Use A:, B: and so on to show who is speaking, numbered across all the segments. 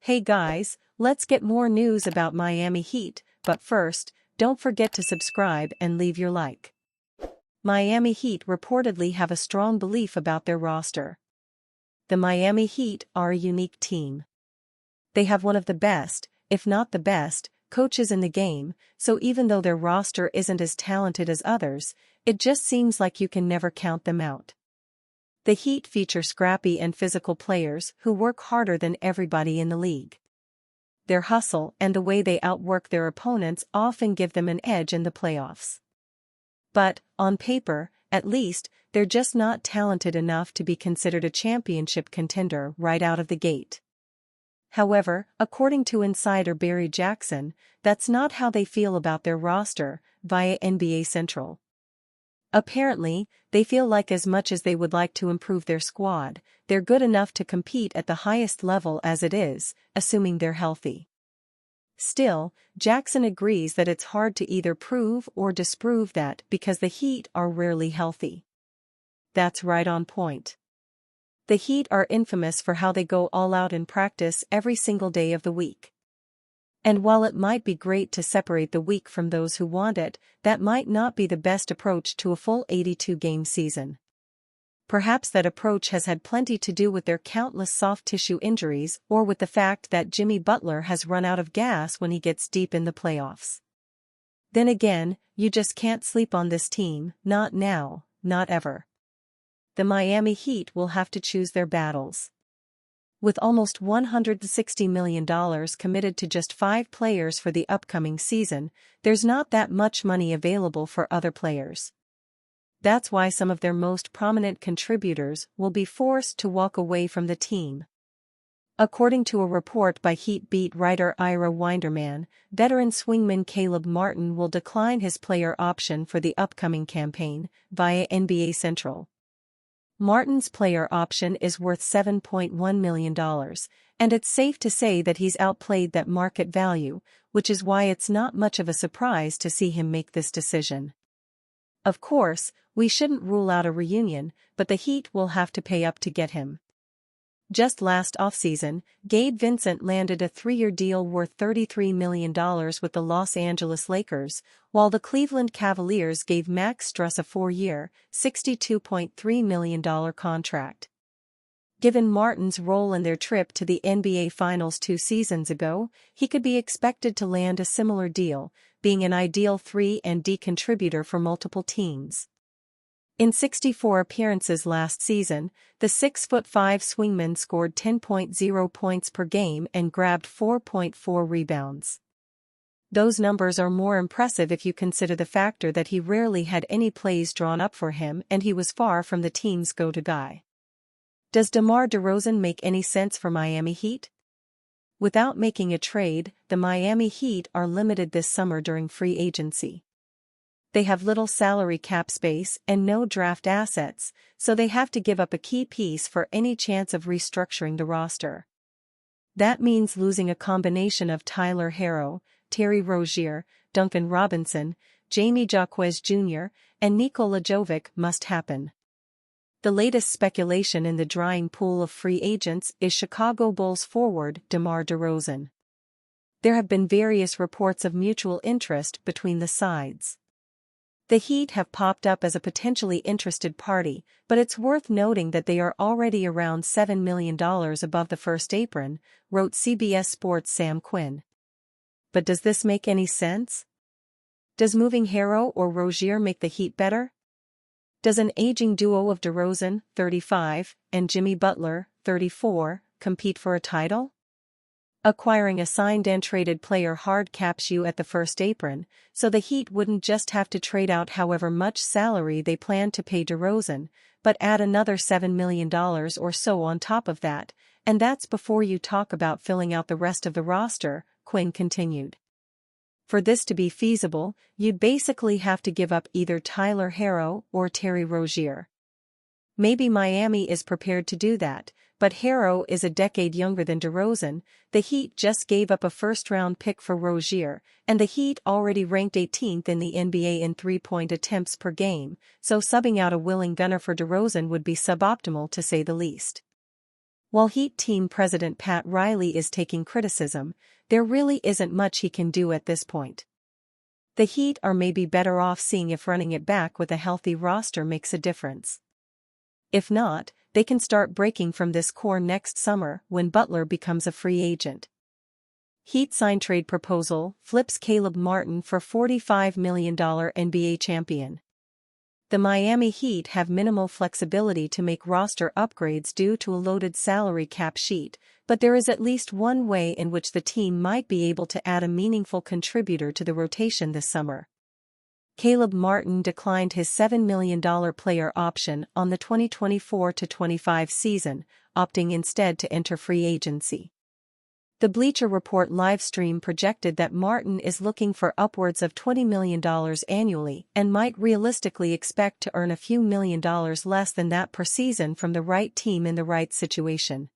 A: Hey guys, let's get more news about Miami Heat, but first, don't forget to subscribe and leave your like. Miami Heat reportedly have a strong belief about their roster. The Miami Heat are a unique team. They have one of the best, if not the best, coaches in the game, so even though their roster isn't as talented as others, it just seems like you can never count them out. The Heat feature scrappy and physical players who work harder than everybody in the league. Their hustle and the way they outwork their opponents often give them an edge in the playoffs. But, on paper, at least, they're just not talented enough to be considered a championship contender right out of the gate. However, according to insider Barry Jackson, that's not how they feel about their roster, via NBA Central. Apparently, they feel like as much as they would like to improve their squad, they're good enough to compete at the highest level as it is, assuming they're healthy. Still, Jackson agrees that it's hard to either prove or disprove that because the Heat are rarely healthy. That's right on point. The Heat are infamous for how they go all out in practice every single day of the week. And while it might be great to separate the weak from those who want it, that might not be the best approach to a full 82-game season. Perhaps that approach has had plenty to do with their countless soft tissue injuries or with the fact that Jimmy Butler has run out of gas when he gets deep in the playoffs. Then again, you just can't sleep on this team, not now, not ever. The Miami Heat will have to choose their battles. With almost $160 million committed to just 5 players for the upcoming season, there's not that much money available for other players. That's why some of their most prominent contributors will be forced to walk away from the team. According to a report by Heat beat writer Ira Winderman, veteran swingman Caleb Martin will decline his player option for the upcoming campaign, via NBA Central. Martin's player option is worth $7.1 million, and it's safe to say that he's outplayed that market value, which is why it's not much of a surprise to see him make this decision. Of course, we shouldn't rule out a reunion, but the Heat will have to pay up to get him. Just last offseason, Gabe Vincent landed a 3-year deal worth $33 million with the Los Angeles Lakers, while the Cleveland Cavaliers gave Max Strus a 4-year, $62.3 million contract. Given Martin's role in their trip to the NBA Finals 2 seasons ago, he could be expected to land a similar deal, being an ideal 3-and-D contributor for multiple teams. In 64 appearances last season, the 6'5" swingman scored 10.0 points per game and grabbed 4.4 rebounds. Those numbers are more impressive if you consider the factor that he rarely had any plays drawn up for him and he was far from the team's go-to guy. Does DeMar DeRozan make any sense for Miami Heat? Without making a trade, the Miami Heat are limited this summer during free agency. They have little salary cap space and no draft assets, so they have to give up a key piece for any chance of restructuring the roster. That means losing a combination of Tyler Herro, Terry Rozier, Duncan Robinson, Jamie Jaquez Jr., and Nikola Jovic must happen. The latest speculation in the drying pool of free agents is Chicago Bulls forward DeMar DeRozan. There have been various reports of mutual interest between the sides. The Heat have popped up as a potentially interested party, but it's worth noting that they are already around $7 million above the first apron, wrote CBS Sports' Sam Quinn. But does this make any sense? Does moving Herro or Rozier make the Heat better? Does an aging duo of DeRozan, 35, and Jimmy Butler, 34, compete for a title? Acquiring a signed-and-traded player hard caps you at the first apron, so the Heat wouldn't just have to trade out however much salary they plan to pay DeRozan, but add another $7 million or so on top of that, and that's before you talk about filling out the rest of the roster, Quinn continued. For this to be feasible, you'd basically have to give up either Tyler Herro or Terry Rozier. Maybe Miami is prepared to do that, but Harrow is a decade younger than DeRozan. The Heat just gave up a first-round pick for Rozier, and the Heat already ranked 18th in the NBA in three-point attempts per game, so subbing out a willing gunner for DeRozan would be suboptimal to say the least. While Heat team president Pat Riley is taking criticism, there really isn't much he can do at this point. The Heat are maybe better off seeing if running it back with a healthy roster makes a difference. If not, they can start breaking from this core next summer when Butler becomes a free agent. Heat sign trade proposal flips Caleb Martin for $45 million NBA champion. The Miami Heat have minimal flexibility to make roster upgrades due to a loaded salary cap sheet, but there is at least one way in which the team might be able to add a meaningful contributor to the rotation this summer. Caleb Martin declined his $7 million player option on the 2024-25 season, opting instead to enter free agency. The Bleacher Report livestream projected that Martin is looking for upwards of $20 million annually and might realistically expect to earn a few $1,000,000 less than that per season from the right team in the right situation.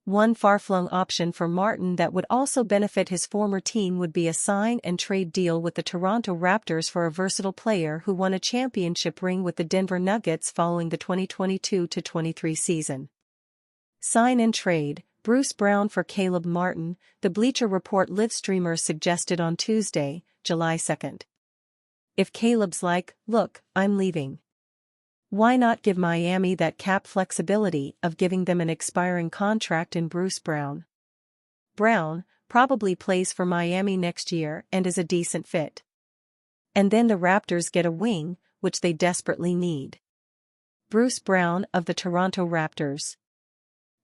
A: One far-flung option for Martin that would also benefit his former team would be a sign-and-trade deal with the Toronto Raptors for a versatile player who won a championship ring with the Denver Nuggets following the 2022-23 season. Sign and trade, Bruce Brown for Caleb Martin, the Bleacher Report live streamer suggested on Tuesday, July 2. If Caleb's like, "Look, I'm leaving," why not give Miami that cap flexibility of giving them an expiring contract in Bruce Brown? Brown probably plays for Miami next year and is a decent fit. And then the Raptors get a wing, which they desperately need. Bruce Brown of the Toronto Raptors.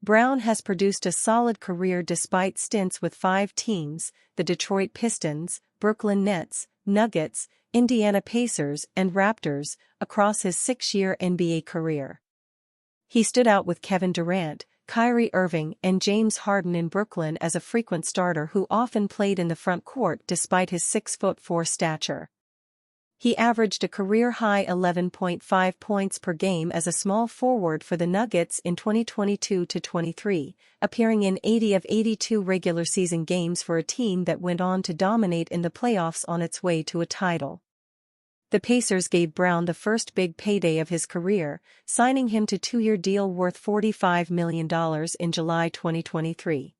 A: Brown has produced a solid career despite stints with 5 teams: the Detroit Pistons, Brooklyn Nets, Nuggets, Indiana Pacers, and Raptors, across his 6-year NBA career. He stood out with Kevin Durant, Kyrie Irving, and James Harden in Brooklyn as a frequent starter who often played in the front court despite his 6'4" stature. He averaged a career-high 11.5 points per game as a small forward for the Nuggets in 2022-23, appearing in 80 of 82 regular season games for a team that went on to dominate in the playoffs on its way to a title. The Pacers gave Brown the first big payday of his career, signing him to a 2-year deal worth $45 million in July 2023.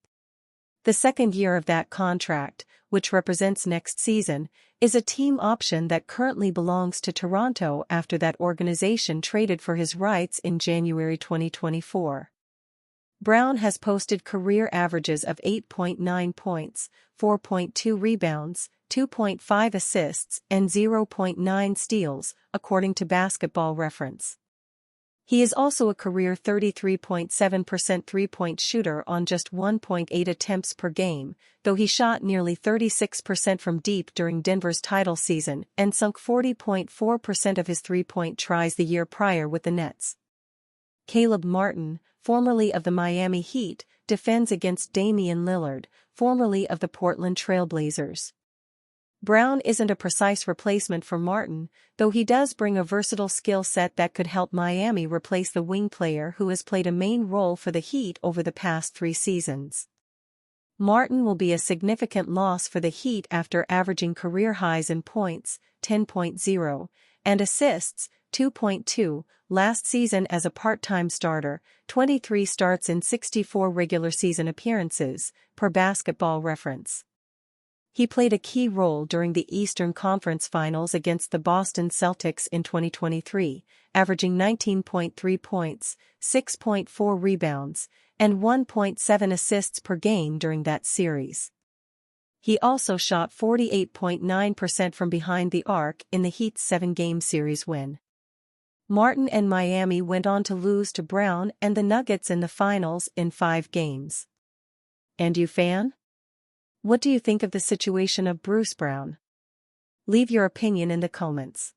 A: The second year of that contract, which represents next season, is a team option that currently belongs to Toronto after that organization traded for his rights in January 2024. Brown has posted career averages of 8.9 points, 4.2 rebounds, 2.5 assists, and 0.9 steals, according to Basketball Reference. He is also a career 33.7% three-point shooter on just 1.8 attempts per game, though he shot nearly 36% from deep during Denver's title season and sunk 40.4% of his three-point tries the year prior with the Nets. Caleb Martin, formerly of the Miami Heat, defends against Damian Lillard, formerly of the Portland Trail Blazers. Brown isn't a precise replacement for Martin, though he does bring a versatile skill set that could help Miami replace the wing player who has played a main role for the Heat over the past 3 seasons. Martin will be a significant loss for the Heat after averaging career highs in points, 10.0, and assists, 2.2, last season as a part-time starter, 23 starts in 64 regular season appearances, per Basketball Reference. He played a key role during the Eastern Conference Finals against the Boston Celtics in 2023, averaging 19.3 points, 6.4 rebounds, and 1.7 assists per game during that series. He also shot 48.9% from behind the arc in the Heat's 7-game series win. Martin and Miami went on to lose to Brown and the Nuggets in the finals in 5 games. And you, fan? What do you think of the situation of Bruce Brown? Leave your opinion in the comments.